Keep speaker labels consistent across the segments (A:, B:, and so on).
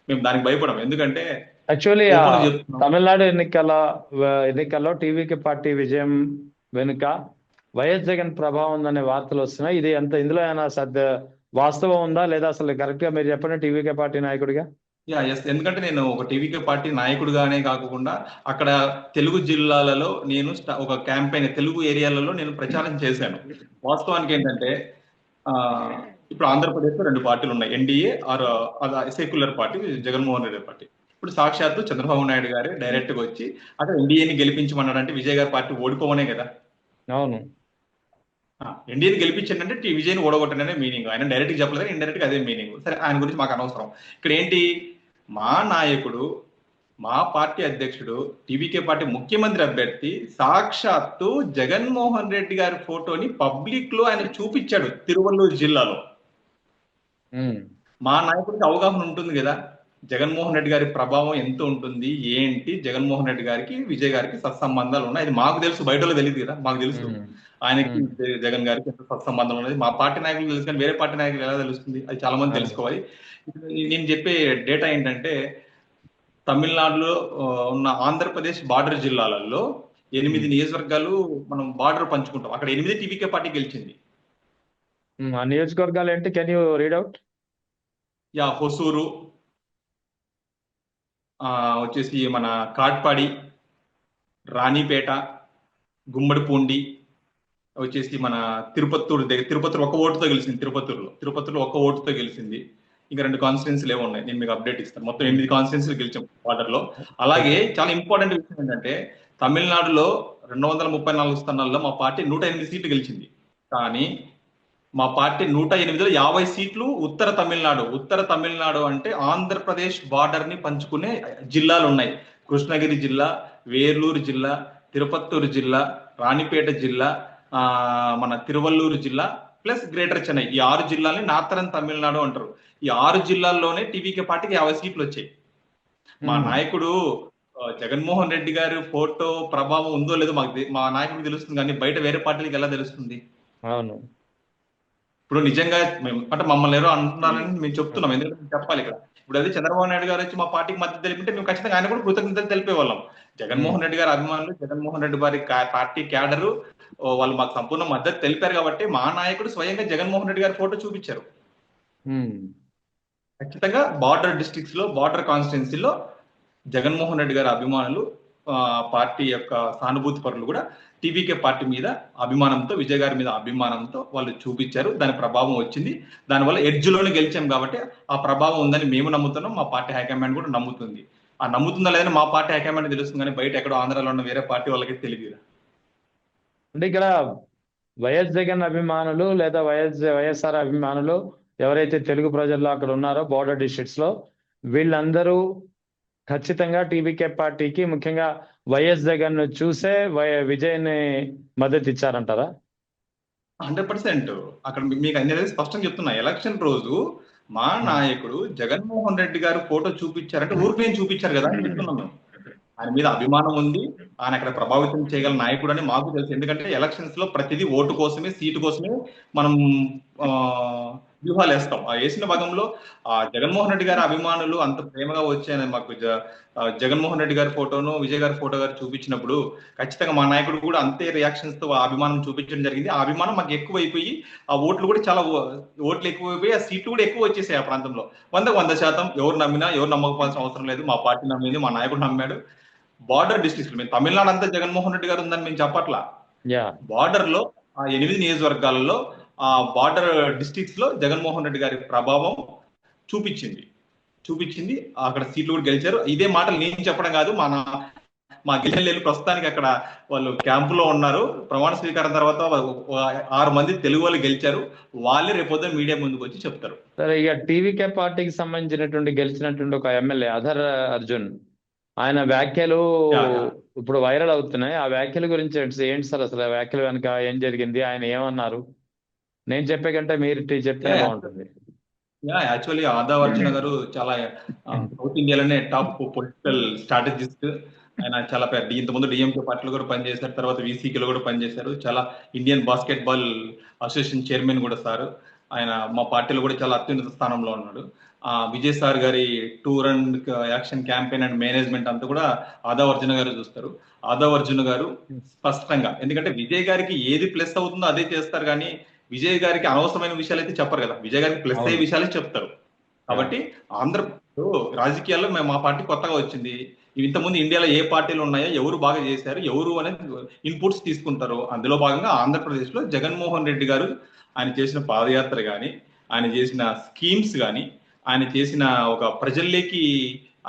A: మేము దానికి భయపడం. ఎందుకంటే
B: యాక్చువల్లీ
A: ఓపెన్ చెప్తున్నాం.
B: తమిళనాడు ఎన్నికల్లో టీవీకి పార్టీ విజయం వెనుక వైఎస్ జగన్ ప్రభావం ఉందనే వార్తలు వస్తున్నాయి. ఇది ఎంత ఇందులో ఏమైనా వాస్తవం ఉందా లేదా అసలు కరెక్ట్ గా మీరు చెప్పండి టీవీకే పార్టీ నాయకుడిగా.
A: ఎస్, ఎందుకంటే నేను ఒక టీవీకే పార్టీ నాయకుడిగానే కాకుండా అక్కడ తెలుగు జిల్లాలలో నేను ఒక క్యాంపెయిన్ తెలుగు ఏరియాలలో నేను ప్రచారం చేశాను. వాస్తవానికి ఏంటంటే ఆ, ఇప్పుడు ఆంధ్రప్రదేశ్లో రెండు పార్టీలు ఉన్నాయి, NDA or secular party, Jaganmohan Reddy party. ఇప్పుడు సాక్షాత్తు చంద్రబాబు నాయుడు గారు డైరెక్ట్ గా వచ్చి అక్కడ ఎన్డీఏని గెలిపించమన్నాడంటే విజయ్ గారి పార్టీ ఓడిపోవనే కదా.
B: అవును.
A: ఎన్డీఏని గెలిపించండి అంటే విజయ్ని ఓడగొట్టనే మీనింగ్. ఆయన డైరెక్ట్ గా చెప్పలేదు, ఇండైరెక్ట్ గా అదే మీనింగ్. సరే, ఆయన గురించి మాకు అనవసరం. ఇక్కడ ఏంటి, మా నాయకుడు, మా పార్టీ అధ్యక్షుడు, టీవీకే పార్టీ ముఖ్యమంత్రి అభ్యర్థి సాక్షాత్తు జగన్మోహన్ రెడ్డి గారి ఫోటోని పబ్లిక్ లో ఆయన చూపించాడు తిరువల్లూరు జిల్లాలో.
B: ఉమ్.
A: మా నాయకుడికి అవగాహన ఉంటుంది కదా, జగన్మోహన్ రెడ్డి గారి ప్రభావం ఎంత ఉంటుంది ఏంటి, జగన్మోహన్ రెడ్డి గారికి విజయ్ గారికి సత్సంబంధాలు ఉన్నాయి, అది మాకు తెలుసు, బయట వాళ్ళు తెలియదు కదా, మాకు తెలుసు.
B: ఉమ్.
A: ఆయనకి
B: ఉమ్.
A: జగన్ గారికి ఎంత సత్సంబంధం ఉన్నది మా పార్టీ నాయకులు తెలుసు, కానీ వేరే పార్టీ నాయకులు ఎలా తెలుస్తుంది, అది చాలా మంది
B: అవును.
A: తెలుసుకోవాలి. నేను చెప్పే డేటా ఏంటంటే తమిళనాడులో ఉన్న ఆంధ్రప్రదేశ్ బార్డర్ జిల్లాలలో 8
B: ఉమ్.
A: నియోజకవర్గాలు మనం బార్డర్ పంచుకుంటాం. అక్కడ 8 టీవీకే పార్టీ గెలిచింది.
B: ఆ నియోజకవర్గాలు ఏంటి, can you read out?
A: Hosur, ఆ, వచ్చేసి మన కాట్పాడి, రాణిపేట, గుమ్మడిపూండి, వచ్చేసి మన తిరుపత్తూరు దగ్గర, తిరుపతిలో ఒక ఓటుతో గెలిచింది. తిరుపతిలో ఒక ఓటుతో గెలిచింది. ఇంకా రెండు కాన్స్టిట్యున్సీలు ఏమో ఉన్నాయి, నేను మీకు అప్డేట్ ఇస్తాను. మొత్తం 8 కాన్స్టిట్యున్సీలు గెలిచాం బార్డర్ లో. అలాగే
B: ఓకే.
A: చాలా ఇంపార్టెంట్ విషయం ఏంటంటే తమిళనాడులో 234 స్థానాల్లో మా పార్టీ 108 సీట్లు గెలిచింది. కానీ మా పార్టీ 108లో 50 సీట్లు ఉత్తర తమిళనాడు అంటే ఆంధ్రప్రదేశ్ బార్డర్ ని పంచుకునే జిల్లాలు ఉన్నాయి. కృష్ణగిరి జిల్లా, వేలూరు జిల్లా, తిరుపత్తూరు జిల్లా, రాణిపేట జిల్లా, ఆ మన తిరువల్లూరు జిల్లా, ప్లస్ గ్రేటర్ చెన్నై. ఈ 6 జిల్లాల్ని నార్థరన్ తమిళనాడు అంటారు. ఈ 6 జిల్లాల్లోనే టీవీకే పార్టీకి 50 సీట్లు వచ్చాయి. మా
B: ఉమ్.
A: నాయకుడు జగన్మోహన్ రెడ్డి గారి ఫోటో ప్రభావం ఉందో లేదో మాకు మా నాయకుడికి తెలుస్తుంది, కానీ బయట వేరే పార్టీలకు ఎలా తెలుస్తుంది?
B: అవును.
A: ఇప్పుడు నిజంగా మేము అంటే మమ్మల్ని ఎవరో అంటున్నారని మేము చెప్తున్నాం, ఎందుకంటే మేము చెప్పాలి ఇక్కడ. ఇప్పుడు అదే చంద్రబాబు నాయుడు గారు వచ్చి మా పార్టీకి మద్దతు తెలిపింటే మేము ఖచ్చితంగా ఆయన కూడా కృతజ్ఞతలు తెలిపే వాళ్ళం.
B: ఉమ్.
A: జగన్మోహన్ రెడ్డి గారి అభిమానులు, జగన్మోహన్ రెడ్డి వారి పార్టీ క్యాడరు వాళ్ళు మాకు సంపూర్ణ మద్దతు తెలిపారు కాబట్టి మా నాయకుడు స్వయంగా జగన్మోహన్ రెడ్డి గారి ఫోటో చూపించారు.
B: ఉమ్.
A: ఖచ్చితంగా బార్డర్ డిస్ట్రిక్ట్స్ లో, బార్డర్ కాన్స్టిట్యున్సీలో జగన్మోహన్ రెడ్డి గారి అభిమానులు, పార్టీ యొక్క సానుభూతి పరులు కూడా టీవీకే పార్టీ మీద అభిమానంతో, విజయ్ గారి మీద అభిమానంతో వాళ్ళు చూపించారు. దాని ప్రభావం వచ్చింది. దానివల్ల ఎడ్జ్లోనే గెలిచాం కాబట్టి ఆ ప్రభావం ఉందని మేము నమ్ముతున్నాం, మా పార్టీ హైకమాండ్ కూడా నమ్ముతుంది. ఆ నమ్ముతుందా లేదని మా పార్టీ హైకమాండ్ తెలుస్తుంది, కానీ బయట ఎక్కడో ఆంధ్రాలో ఉన్న వేరే పార్టీ వాళ్ళకి తెలియదు.
B: అంటే ఇక్కడ వైఎస్ జగన్ అభిమానులు లేదా వైఎస్ఆర్ అభిమానులు ఎవరైతే తెలుగు ప్రజల్లో అక్కడ ఉన్నారో బోర్డర్ డిస్ట్రిక్ట్స్ లో, వీళ్ళందరూ ఖచ్చితంగా టీవీకే పార్టీకి, ముఖ్యంగా వైఎస్ జగన్ చూసే విజయ్ని మద్దతు ఇచ్చారంటారా?
A: 100%. అక్కడ మీకు అనేది స్పష్టంగా చెప్తున్నా, ఎలక్షన్ రోజు మా నాయకుడు జగన్మోహన్ రెడ్డి గారు ఫోటో చూపించారంటే ఊరికి నేను చూపించారు కదా అని చెప్తున్నాం మేము. ఆయన మీద అభిమానం ఉంది, ఆయన అక్కడ ప్రభావితం చేయగల నాయకుడు అని మాకు తెలుసు. ఎందుకంటే ఎలక్షన్స్ లో ప్రతిదీ ఓటు కోసమే, సీటు కోసమే మనం ఆ, వ్యూహాలు వేస్తాం. ఆ వేసిన భాగంలో జగన్మోహన్ రెడ్డి గారి అభిమానులు అంత ప్రేమగా వచ్చాయని మాకు జగన్మోహన్ రెడ్డి గారి ఫోటోను, విజయ్ గారి ఫోటో గారు చూపించినప్పుడు ఖచ్చితంగా మా నాయకుడు కూడా అంతే రియాక్షన్స్ తో ఆ అభిమానం చూపించడం జరిగింది. ఆ అభిమానం మాకు ఎక్కువైపోయి ఆ ఓట్లు కూడా చాలా ఓట్లు ఎక్కువైపోయి ఆ సీట్లు కూడా ఎక్కువ వచ్చేసాయి ఆ ప్రాంతంలో. 100% ఎవరు నమ్మినా ఎవరు నమ్మకపోవాల్సిన అవసరం లేదు, మా పార్టీ నమ్మింది, మా నాయకుడు నమ్మాడు. బార్డర్ డిస్ట్రిక్ట్స్ మేము తమిళనాడు అంతా జగన్మోహన్ రెడ్డి గారు ఉందని మేము చెప్పట్లా.
B: యా.
A: బార్డర్ లో ఆ 8 నియోజకవర్గాలలో ఆ బార్డర్ డిస్ట్రిక్ట్స్ లో జగన్మోహన్ రెడ్డి గారి ప్రభావం చూపించింది చూపించింది అక్కడ సీట్లు కూడా గెలిచారు. ఇదే మాటలు నేను చెప్పడం కాదు, మా గిరిజనులు ప్రస్తుతానికి అక్కడ వాళ్ళు క్యాంపులో ఉన్నారు. ప్రమాణ స్వీకారం తర్వాత 6 మంది తెలుగు వాళ్ళు గెలిచారు. వాళ్ళే రేపొద్దున మీడియా ముందుకు వచ్చి చెప్తారు.
B: సరే, ఇక టీవీకే పార్టీకి సంబంధించినటువంటి గెలిచినటువంటి ఒక ఎమ్మెల్యే అధర్ అర్జున్, ఆయన వ్యాఖ్యలు
A: యా, యా.
B: ఇప్పుడు వైరల్ అవుతున్నాయి. ఆ వ్యాఖ్యల గురించి ఏంటి సార్, అసలు ఆ వ్యాఖ్యల వెనుక ఏం జరిగింది, ఆయన ఏమన్నారు? నేను చెప్పే కంటే మీరు చెప్తేనే
A: యా,
B: బాగుంటుంది.
A: యాక్చువల్లీ ఆదావ్ అర్జున గారు చాలా సౌత్ ఇండియాలోనే టాప్ పొలిటికల్ స్ట్రాటజిస్ట్. ఆయన చాలా పెద్ద, ఇంతకుముందు డిఎంకే పార్టీలో కూడా పనిచేశారు, తర్వాత వీసీకేలో కూడా పనిచేశారు. చాలా ఇండియన్ బాస్కెట్బాల్ అసోసియేషన్ చైర్మన్ కూడా సార్. ఆయన మా పార్టీలో కూడా చాలా అత్యున్నత స్థానంలో ఉన్నాడు. విజయ్ సార్ గారి tour and action campaign and management అంతా కూడా ఆదావ్ అర్జున గారు చూస్తారు. ఆదావ్ అర్జున గారు స్పష్టంగా, ఎందుకంటే విజయ్ గారికి ఏది ప్లస్ అవుతుందో అదే చేస్తారు కానీ విజయ్ గారికి అనవసరమైన విషయాలు అయితే చెప్పరు కదా. విజయ్ గారికి ప్లస్ అయ్యే
B: అవును.
A: విషయాలే చెప్తారు. కాబట్టి ఆంధ్ర రాజకీయాల్లో మా పార్టీ కొత్తగా వచ్చింది. ఇంతకుముందు ఇండియాలో ఏ పార్టీలు ఉన్నాయో, ఎవరు బాగా చేశారు, ఎవరు అనేది ఇన్పుట్స్ తీసుకుంటారు. అందులో భాగంగా ఆంధ్రప్రదేశ్ లో జగన్మోహన్ రెడ్డి గారు ఆయన చేసిన పాదయాత్ర కానీ, ఆయన చేసిన స్కీమ్స్ కానీ, ఆయన చేసిన ఒక ప్రజల్లోకి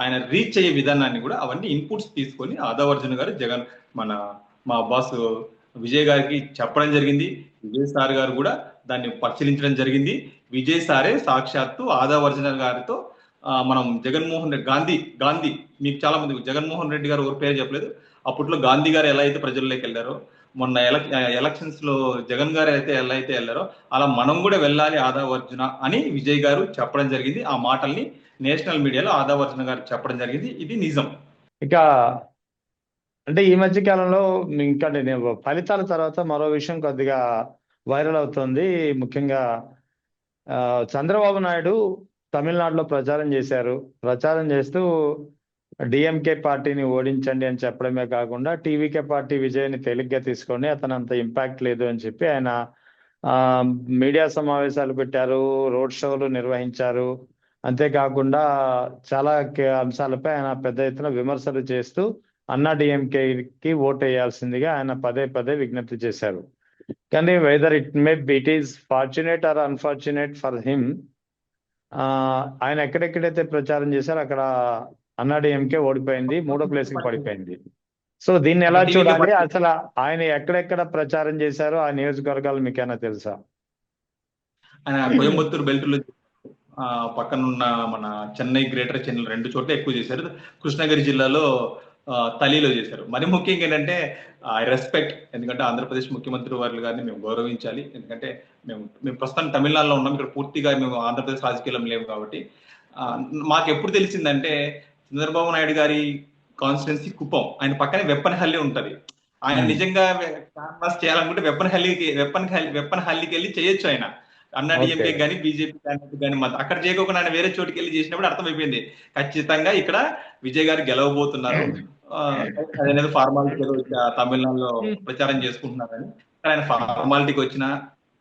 A: ఆయన రీచ్ అయ్యే విధానాన్ని కూడా అవన్నీ ఇన్పుట్స్ తీసుకొని ఆదావర్జున గారు మన మా బాస్ విజయ్ గారికి చెప్పడం జరిగింది. విజయ్ సార్ గారు కూడా దాన్ని పరిశీలించడం జరిగింది. విజయ్ సారే సాక్షాత్తు ఆదావర్జున గారితో మనం జగన్మోహన్ రెడ్డి గాంధీ మీకు చాలా మంది జగన్మోహన్ రెడ్డి గారు ఎవరి పేరు చెప్పలేదు. అప్పట్లో గాంధీ గారు ఎలా అయితే ప్రజల్లోకి వెళ్ళారో, మొన్న ఎలక్షన్స్ లో జగన్ గారు ఎలా అయితే వెళ్ళారో అలా మనం కూడా వెళ్ళాలి ఆదావర్జున అని విజయ్ గారు చెప్పడం జరిగింది. ఆ మాటల్ని నేషనల్ మీడియాలో ఆదావర్జున గారు చెప్పడం జరిగింది. ఇది నిజం.
B: ఇక అంటే ఈ మధ్య కాలంలో ఇంకా నేను ఫలితాల తర్వాత మరో విషయం కొద్దిగా వైరల్ అవుతుంది. ముఖ్యంగా చంద్రబాబు నాయుడు తమిళనాడులో ప్రచారం చేశారు. ప్రచారం చేస్తూ డిఎంకే పార్టీని ఓడించండి అని చెప్పడమే కాకుండా టీవీకే పార్టీ విజయాన్ని తేలిగ్గా తీసుకోండి, అతను అంత ఇంపాక్ట్ లేదు అని చెప్పి ఆయన మీడియా సమావేశాలు పెట్టారు, రోడ్ షోలు నిర్వహించారు. అంతేకాకుండా చాలా అంశాలపై ఆయన పెద్ద ఎత్తున విమర్శలు చేస్తూ అన్నా డిఎంకేకి ఓటు వేయాల్సిందిగా ఆయన పదే పదే విజ్ఞప్తి చేశారు. కానీ whether it is fortunate or unfortunate for him, ఆయన ఎక్కడెక్కడైతే ప్రచారం చేశారో అక్కడ అన్నా డిఎంకే ఓడిపోయింది, 3వ ప్లేస్ కి పడిపోయింది. సో దీన్ని ఎలా చూడాలి? అసలు ఆయన ఎక్కడెక్కడ ప్రచారం చేశారో ఆ నియోజకవర్గాలు మీకైనా తెలుసా?
A: ఆయన కోయంబత్తూరు బెల్ట్లో పక్కనున్న మన చెన్నై, గ్రేటర్ చెన్నై 2 చోట్ల ఎక్కువ చేశారు. కృష్ణగిరి జిల్లాలో తలిలో చేశారు. మరి ముఖ్యంగా ఏంటంటే ఐ రెస్పెక్ట్, ఎందుకంటే ఆంధ్రప్రదేశ్ ముఖ్యమంత్రి వారి గారిని మేము గౌరవించాలి. ఎందుకంటే మేము ప్రస్తుతం తమిళనాడులో ఉన్నాం, ఇక్కడ పూర్తిగా మేము ఆంధ్రప్రదేశ్ రాజకీయాలు లేవు కాబట్టి. మాకు ఎప్పుడు తెలిసిందంటే చంద్రబాబు నాయుడు గారి కాన్స్టిట్యున్సీ కుప్పం, ఆయన పక్కనే వెప్పనహల్లి ఉంటది. ఆయన నిజంగా కాన్వాస్ చేయాలనుకుంటే వెప్పనహల్లికి వెళ్ళి చేయొచ్చు ఆయన. అన్నా డిఎంకే కానీ బీజేపీ కానీ అక్కడ చేయకోకుండా ఆయన వేరే చోటుకి వెళ్ళి చేసినప్పుడు అర్థమైపోయింది ఖచ్చితంగా ఇక్కడ విజయ్ గారు గెలవబోతున్నారు. అదేదో ఫార్మాలిటీ తమిళనాడులో ప్రచారం చేసుకుంటున్నారని. ఆయన ఫార్మాలిటీకి వచ్చినా,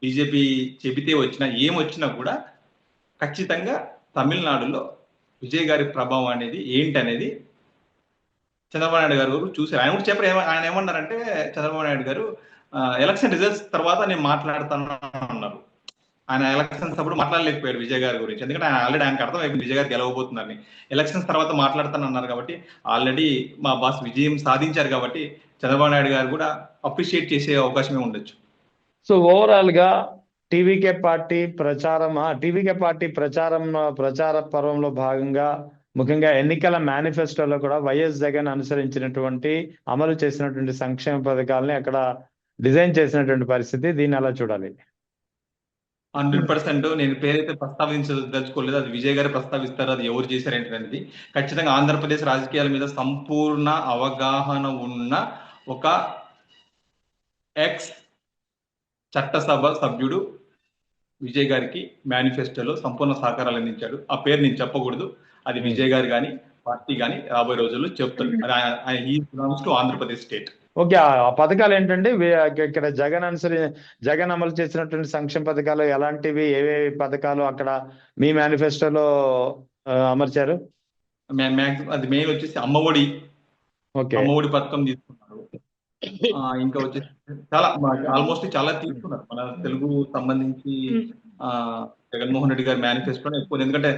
A: బీజేపీ చెబితే వచ్చినా, ఏమొచ్చినా కూడా ఖచ్చితంగా తమిళనాడులో విజయ్ గారి ప్రభావం అనేది ఏంటనేది చంద్రబాబు నాయుడు గారు చూశారు. ఆయన కూడా చెప్పారు. ఆయన ఏమన్నారంటే చంద్రబాబు నాయుడు గారు ఎలక్షన్ రిజల్ట్స్ తర్వాత నేను మాట్లాడతాను అన్నారు. ఆయన ఎలక్షన్స్ అప్పుడు మాట్లాడలేకపోయారు విజయ్ గారి గురించి, ఎందుకంటే ఆయన ఆల్రెడీ ఆయనకు అర్థం అయిపోయింది విజయ్ గారు గెలవబోతున్నారని. ఎలక్షన్స్ తర్వాత మాట్లాడతానన్నారు కాబట్టి ఆల్రెడీ మా బాస్ విజయం సాధించారు కాబట్టి చంద్రబాబు నాయుడు గారు కూడా అప్రిషియేట్ చేసే అవకాశమే ఉండొచ్చు.
B: సో ఓవరాల్ గా టీవీకే పార్టీ ప్రచార పర్వంలో భాగంగా ముఖ్యంగా ఎన్నికల మేనిఫెస్టోలో కూడా వైఎస్ జగన్ అనుసరించినటువంటి అమలు చేసినటువంటి సంక్షేమ పథకాలని అక్కడ డిజైన్ చేసినటువంటి పరిస్థితి, దీన్ని అలా చూడాలి.
A: 100% నేను పేరైతే ప్రస్తావించదలుచుకోలేదు, అది విజయ్ గారు ప్రస్తావిస్తారు, అది ఎవరు చేశారేంటి అనేది. ఖచ్చితంగా ఆంధ్రప్రదేశ్ రాజకీయాల మీద సంపూర్ణ అవగాహన ఉన్న ఒక ఎక్స్ చట్టసభ సభ్యుడు విజయ్ గారికి మేనిఫెస్టోలో సంపూర్ణ సహకారాలు అందించాడు. ఆ పేరు నేను చెప్పకూడదు, అది విజయ్ గారు కానీ పార్టీ కానీ రాబోయే రోజుల్లో చెప్తారు. ఆంధ్రప్రదేశ్ స్టేట్.
B: ఓకే, ఆ పథకాలు ఏంటంటే ఇక్కడ జగన్ అమలు చేసినటువంటి సంక్షేమ పథకాలు ఎలాంటివి, ఏవేవి పథకాలు అక్కడ మీ మేనిఫెస్టోలో అమర్చారు?
A: అది మెయిన్ వచ్చేసి అమ్మఒడి పథకం తీసుకున్నారు. ఇంకా వచ్చేసి ఆల్మోస్ట్ చాలా తీసుకున్నారు మన తెలుగు సంబంధించి. జగన్మోహన్ రెడ్డి గారి మేనిఫెస్టోనే ఎక్కువ, ఎందుకంటే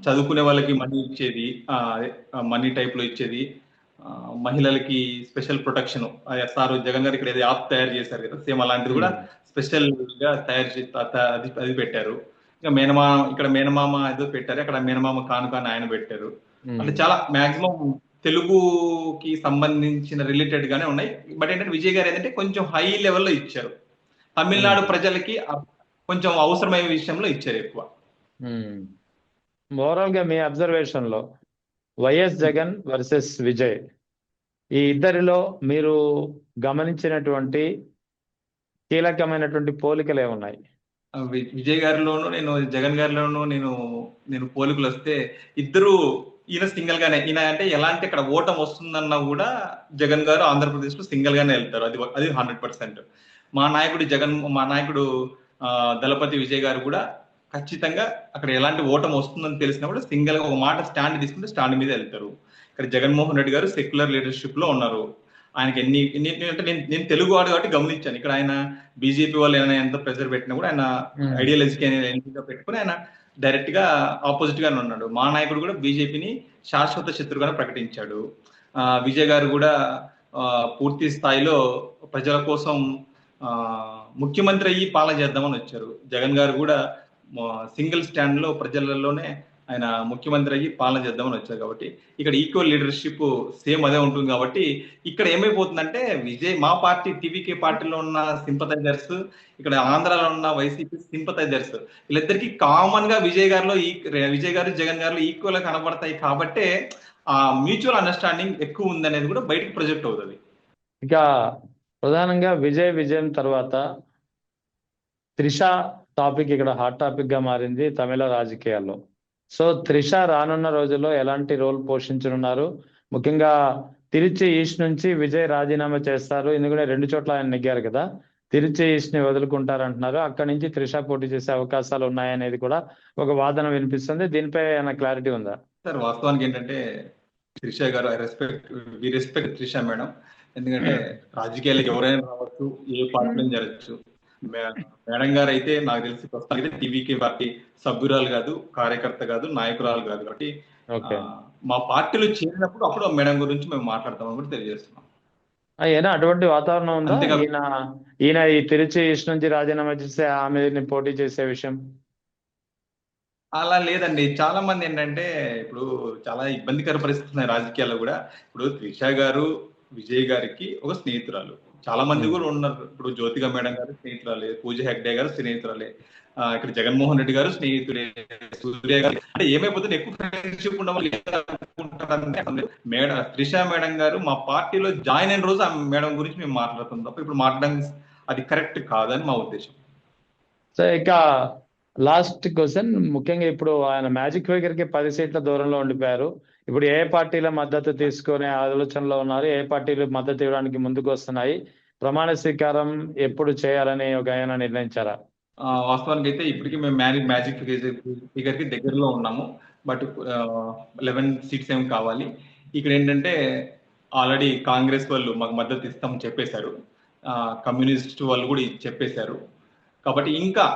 A: చదువుకునే వాళ్ళకి మనీ ఇచ్చేది, మనీ టైప్ లో ఇచ్చేది, మహిళలకి స్పెషల్ ప్రొటెక్షన్. సార్ జగన్ గారు ఇక్కడ ఏదో యాప్ తయారు చేశారు కదా, సేమ్ అలాంటిది కూడా స్పెషల్ గా తయారు చేసి అది పెట్టారు. ఇంకా మేనమామ ఏదో పెట్టారు, అక్కడ మేనమామ కానుక ఆయన పెట్టారు. అంటే చాలా మాక్సిమం తెలుగుకి సంబంధించిన రిలేటెడ్ గానే ఉన్నాయి. బట్ ఏంటంటే విజయ్ గారు ఏంటంటే కొంచెం హై లెవెల్లో ఇచ్చారు, తమిళనాడు ప్రజలకి కొంచెం అవసరమైన విషయంలో ఇచ్చారు ఎక్కువ.
B: ఓవరాల్ గా మీ అబ్జర్వేషన్ లో వైఎస్ జగన్ వర్సెస్ విజయ్, ఈ ఇద్దరిలో మీరు గమనించినటువంటి కీలకమైనటువంటి పోలికలు ఏమున్నాయి?
A: విజయ్ గారిలోను నేను జగన్ గారిలోను నేను నేను పోలికలు వస్తే ఇద్దరు ఈయన సింగిల్ గానే ఈయన అంటే ఎలాంటి ఇక్కడ ఓటం వస్తుందన్నా కూడా జగన్ గారు ఆంధ్రప్రదేశ్ లో సింగిల్ గానే వెళ్తారు. అది 100%. మా నాయకుడు దళపతి విజయ్ గారు కూడా ఖచ్చితంగా అక్కడ ఎలాంటి ఓటం వస్తుందని తెలిసినా కూడా సింగిల్ గా ఒక మాట స్టాండ్ తీసుకుంటే స్టాండ్ మీద వెళ్తారు. ఇక్కడ జగన్మోహన్ రెడ్డి గారు సెక్యులర్ లీడర్షిప్ లో ఉన్నారు. ఆయనకి అంటే నేను తెలుగు వాడు కాబట్టి గమనించాను. ఇక్కడ ఆయన బీజేపీ వాళ్ళు ఏమైనా ఎంత ప్రెషర్ పెట్టినా కూడా ఆయన ఐడియాలజీకి ఎన్నిగా పెట్టుకుని ఆయన డైరెక్ట్ గా ఆపోజిట్ గానే ఉన్నాడు. మా నాయకుడు కూడా బీజేపీని శాశ్వత శత్రువుగా ప్రకటించాడు. విజయ్ గారు కూడా పూర్తి స్థాయిలో ప్రజల కోసం ముఖ్యమంత్రి అయ్యి పాలన చేద్దామని వచ్చారు. జగన్ గారు కూడా సింగిల్ స్టాండ్ లో ప్రజలలోనే ఆయన ముఖ్యమంత్రి అయ్యి పాలన చేద్దామని వచ్చారు. కాబట్టి ఇక్కడ ఈక్వల్ లీడర్షిప్ సేమ్ అదే ఉంటుంది. కాబట్టి ఇక్కడ ఏమైపోతుందంటే మా పార్టీ టీవీకే పార్టీలో ఉన్న సింపథైజర్స్, ఇక్కడ ఆంధ్రాలో ఉన్న వైసీపీ సింపథైజర్స్, వీళ్ళిద్దరికి కామన్ గా విజయ్ గారు జగన్ గారు ఈక్వల్ గా కనబడతాయి. కాబట్టే ఆ మ్యూచువల్ అండర్స్టాండింగ్ ఎక్కువ ఉందనేది కూడా బయటకు ప్రొజెక్ట్ అవుతుంది.
B: ఇక ప్రధానంగా విజయం తర్వాత త్రిష టాపిక్ ఇక్కడ హాట్ టాపిక్ గా మారింది తమిళ రాజకీయాల్లో. సో త్రిష రానున్న రోజుల్లో ఎలాంటి రోల్ పోషించనున్నారు? ముఖ్యంగా తిరుచి ఈస్ట్ నుంచి విజయ్ రాజీనామా చేస్తారు, ఎందుకంటే 2 చోట్ల ఆయన నెగ్గారు కదా. తిరుచి ఈస్ట్ ని వదులుకుంటారంటున్నారు. అక్కడి నుంచి త్రిష పోటీ చేసే అవకాశాలు ఉన్నాయనేది కూడా ఒక వాదన వినిపిస్తుంది. దీనిపై ఏమైనా క్లారిటీ ఉందా?
A: సార్ వాస్తవానికి ఏంటంటే త్రిష గారు వి రెస్పెక్ట్ త్రిష మేడం. ఎందుకంటే రాజకీయాలకు ఎవరైనా రావచ్చు, ఏ పార్టీలో జరగచ్చు. మేడం గారు అయితే నాకు తెలిసి ప్రస్తుతానికి టీవీకి పార్టీ సభ్యురాలు కాదు, కార్యకర్త కాదు, నాయకురాలు కాదు. కాబట్టి మా పార్టీలో చేరినప్పుడు అప్పుడు మేడం గురించి మేము మాట్లాడతామని కూడా తెలియజేస్తున్నాం.
B: అయినా అటువంటి వాతావరణం ఉందా? ఈయన ఈ తిరుచి ఈస్ట్ నుంచి రాజీనామా చేస్తే ఆమె పోటీ చేసే విషయం
A: అలా లేదండి. చాలా మంది ఏంటంటే ఇప్పుడు చాలా ఇబ్బందికర పరిస్థితులు ఉన్నాయి రాజకీయాల్లో కూడా. ఇప్పుడు త్రిష గారు విజయ్ గారికి ఒక స్నేహితురాలు, చాలా మంది కూడా ఉన్నారు. ఇప్పుడు జ్యోతిక మేడం గారు స్నేహితురాలే, పూజ హెగ్డే గారు స్నేహితురాలే, ఇక్కడ జగన్మోహన్ రెడ్డి గారు స్నేహితుడే, సూర్య గారు. అంటే ఏమైపోతుంది, ఎక్కువ ఫ్రెండ్షిప్ ఉండవాలి. మేడం త్రిష మేడం గారు మా పార్టీలో జాయిన్ అయిన రోజు ఆ మేడం గురించి మేము మాట్లాడుతున్నాం తప్ప ఇప్పుడు మాట్లాడడం అది కరెక్ట్ కాదని మా ఉద్దేశం.
B: సో ఇక లాస్ట్ క్వశ్చన్, ముఖ్యంగా ఇప్పుడు ఆయన మ్యాజిక్ ఫిగర్ కి 10 సీట్ల దూరంలో ఉండిపోయారు. ఇప్పుడు ఏ పార్టీల మద్దతు తీసుకునే ఆలోచనలో ఉన్నారు? ఏ పార్టీలు మద్దతు ఇవ్వడానికి ముందుకు వస్తున్నాయి? ప్రమాణ స్వీకారం ఎప్పుడు చేయాలని ఒక ఆయన నిర్ణయించారా?
A: వాస్తవానికి అయితే ఇప్పటికీ మేము మ్యాజిక్ ఫిగర్ కి దగ్గరలో ఉన్నాము. బట్ 11 సీట్స్ ఏం కావాలి. ఇక్కడ ఏంటంటే ఆల్రెడీ కాంగ్రెస్ వాళ్ళు మాకు మద్దతు ఇస్తామని చెప్పేశారు, కమ్యూనిస్ట్ వాళ్ళు కూడా చెప్పేశారు. కాబట్టి ఇంకా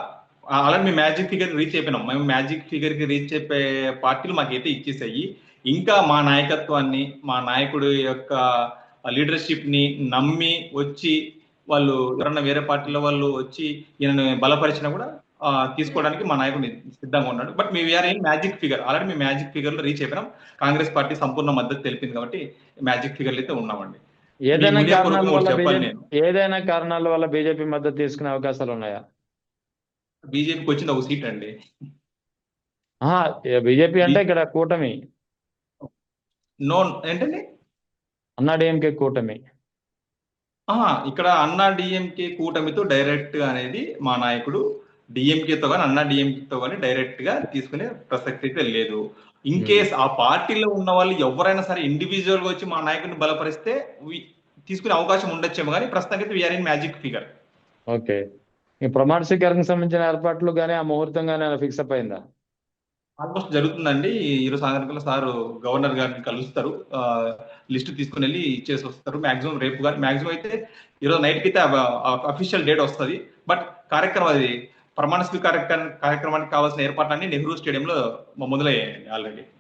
A: ఆల్రెడీ మేము మ్యాజిక్ ఫిగర్ రీచ్ అయిపోయినాం. మేము మ్యాజిక్ ఫిగర్ కి రీచ్ అయిపోయే పార్టీలు మాకైతే ఇచ్చేసాయి. ఇంకా మా నాయకత్వాన్ని, మా నాయకుడు యొక్క లీడర్షిప్ ని నమ్మి వచ్చి వాళ్ళు ఎవరన్నా వేరే పార్టీలో వాళ్ళు వచ్చి ఈయనను బలపరిచినా కూడా తీసుకోవడానికి మా నాయకుడు సిద్ధంగా ఉన్నాడు. బట్ మీ వీఆర్ ఏం మ్యాజిక్ ఫిగర్, ఆల్రెడీ మేము మ్యాజిక్ ఫిగర్ లో రీచ్ అయిపోయినాం. కాంగ్రెస్ పార్టీ సంపూర్ణ మద్దతు తెలిపింది కాబట్టి మ్యాజిక్ ఫిగర్లు అయితే ఉన్నామండి.
B: ఏదైనా కారణాల వల్ల బీజేపీ మద్దతు తీసుకునే అవకాశాలు ఉన్నాయా?
A: బీజేపీకి వచ్చింది ఒక సీట్ అండి.
B: బీజేపీ అంటే ఇక్కడ కూటమి,
A: ఏంటండి
B: అన్నా డిఎంకే కూటమి.
A: ఇక్కడ అన్నా డిఎంకే కూటమితో డైరెక్ట్ అనేది మా నాయకుడు డిఎంకేతో కానీ అన్నా డిఎంకేతో కానీ డైరెక్ట్ గా తీసుకునే ప్రసక్తి అయితే లేదు. ఇన్ కేస్ ఆ పార్టీలో ఉన్న వాళ్ళు ఎవరైనా సరే ఇండివిజువల్ గా వచ్చి మా నాయకుడిని బలపరిస్తే తీసుకునే అవకాశం ఉండొచ్చేమో, కానీ ప్రస్తుతానికి we are in magic figure.
B: Okay, ఈ ప్రమాణ స్వీకారానికి సంబంధించిన ఏర్పాట్లు కానీ ఆ ముహూర్తం కానీ ఫిక్స్ అప్ అయిందా?
A: ఆల్మోస్ట్ జరుగుతుందండి. ఈరోజు సాయంత్రం సార్ గవర్నర్ గారిని కలుస్తారు, లిస్ట్ తీసుకుని వెళ్ళి ఇచ్చేసి వస్తారు. మాక్సిమం రేపు కానీ, మాక్సిమం అయితే ఈరోజు నైట్ కి అయితే అఫీషియల్ డేట్ వస్తుంది. బట్ కార్యక్రమం అది ప్రమాణ స్వీకార కార్యక్రమానికి కావాల్సిన ఏర్పాట్లన్నీ నెహ్రూ స్టేడియంలో మొదలయ్యాయండి ఆల్రెడీ.